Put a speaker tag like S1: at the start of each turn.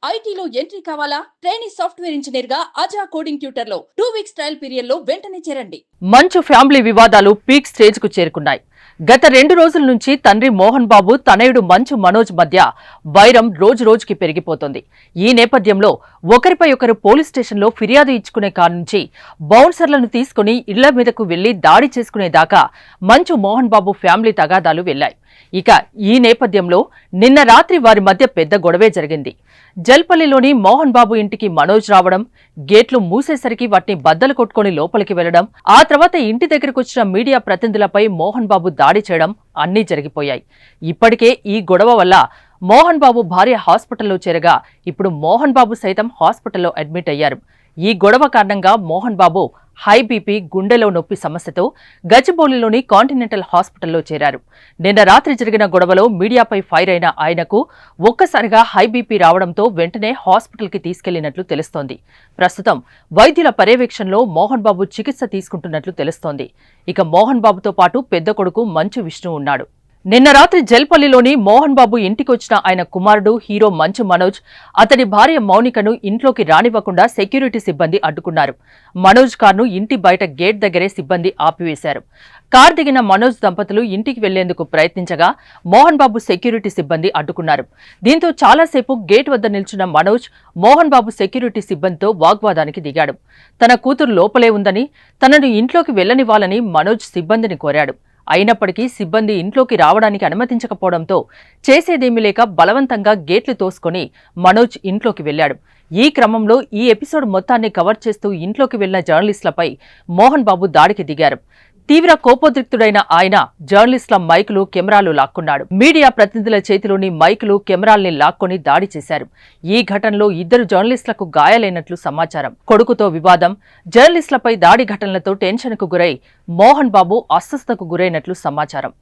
S1: ఐటీలో ఎంట్రీ కావాలా? Trainee software engineer గా అజా కోడింగ్ ట్యూటర్ లో 2 వీక్స్ ట్రయల్ పీరియడ్ లో వెంటనే చేరండి.
S2: మంచు ఫ్యామిలీ వివాదాలు పీక్ స్టేజ్ కు చేరుకున్నాయి. గత 2 రోజుల నుంచి తండ్రి మోహన్ బాబు తనయుడు మంచు మనోజ్ మధ్య వైరం రోజు రోజుకి పెరిగిపోతోంది. ఈ నేపథ్యంలో ఒకరిపై ఒకరు పోలీస్ స్టేషన్లో ఫిర్యాదు ఇచ్చుకునే కానుంచి బౌన్సర్లను తీసుకుని ఇళ్ల మీదకు వెళ్లి దాడి చేసుకునేదాకా మంచు మోహన్ బాబు ఫ్యామిలీ తగాదాలు వెళ్లాయి. ఇక ఈ నేపథ్యంలో నిన్న రాత్రి వారి మధ్య పెద్ద గొడవే జరిగింది. జల్పల్లిలోని మోహన్ బాబు ఇంటికి మనోజ్ రావడం, గేట్లు మూసేసరికి వాటిని బద్దలు కొట్టుకుని లోపలికి వెళ్లడం, ఆ తర్వాత ఇంటి దగ్గరకు వచ్చిన మీడియా ప్రతినిధులపై మోహన్ బాబు దాడి చేయడం అన్నీ జరిగిపోయాయి. ఇప్పటికే ఈ గొడవ వల్ల మోహన్ బాబు భార్య హాస్పిటల్లో చేరగా ఇప్పుడు మోహన్ బాబు సైతం హాస్పిటల్లో అడ్మిట్ అయ్యారు. ఈ గొడవ కారణంగా మోహన్ బాబు హై బీపీ, గుండెలో నొప్పి సమస్యతో గచ్చిబౌలిలోని కాంటినెంటల్ హాస్పిటల్లో చేరారు. నిన్న రాత్రి జరిగిన గొడవలో మీడియాపై ఫైర్ అయిన ఆయనకు ఒక్కసారిగా హై బీపీ రావడంతో వెంటనే హాస్పిటల్కి తీసుకెళ్లినట్లు తెలుస్తోంది. ప్రస్తుతం వైద్యుల పర్యవేక్షణలో మోహన్ బాబు చికిత్స తీసుకుంటున్నట్లు తెలుస్తోంది. ఇక మోహన్ బాబుతో పాటు పెద్ద కొడుకు మంచు విష్ణు ఉన్నాడు. నిన్న రాత్రి జల్పల్లిలోని మోహన్ బాబు ఇంటికొచ్చిన ఆయన కుమారుడు హీరో మంచు మనోజ్, అతడి భార్య మౌనికను ఇంట్లోకి రానివ్వకుండా సెక్యూరిటీ సిబ్బంది అడ్డుకున్నారు. మనోజ్ కార్ను ఇంటి బయట గేట్ దగ్గరే సిబ్బంది ఆపివేశారు. కార్ దిగిన మనోజ్ దంపతులు ఇంటికి వెళ్లేందుకు ప్రయత్నించగా మోహన్ బాబు సెక్యూరిటీ సిబ్బంది అడ్డుకున్నారు. దీంతో చాలాసేపు గేట్ వద్ద నిల్చున్న మనోజ్ మోహన్ బాబు సెక్యూరిటీ సిబ్బందితో వాగ్వాదానికి దిగాడు. తన కూతురు లోపలే ఉందని, తనను ఇంట్లోకి వెళ్లనివ్వాలని మనోజ్ సిబ్బందిని కోరాడు. అయినప్పటికీ సిబ్బంది ఇంట్లోకి రావడానికి అనుమతించకపోవడంతో చేసేదేమీ లేక బలవంతంగా గేట్లు తోసుకుని మనోజ్ ఇంట్లోకి వెళ్లాడు. ఈ క్రమంలో ఈ ఎపిసోడ్ మొత్తాన్ని కవర్ చేస్తూ ఇంట్లోకి వెళ్లిన జర్నలిస్టులపై మోహన్ బాబు దాడికి దిగారు. తీవ్ర కోపోద్రిక్తుడైన ఆయన జర్నలిస్టుల మైకులు, కెమెరాలు లాక్కున్నాడు. మీడియా ప్రతినిధుల చేతిలోని మైకులు, కెమెరాల్ని లాక్కొని దాడి చేశారు. ఈ ఘటనలో 2 జర్నలిస్టులకు గాయాలైనట్లు సమాచారం. కొడుకుతో వివాదం, జర్నలిస్టులపై దాడి ఘటనలతో టెన్షన్కు గురై మోహన్ బాబు అస్వస్థతకు గురైనట్లు సమాచారం.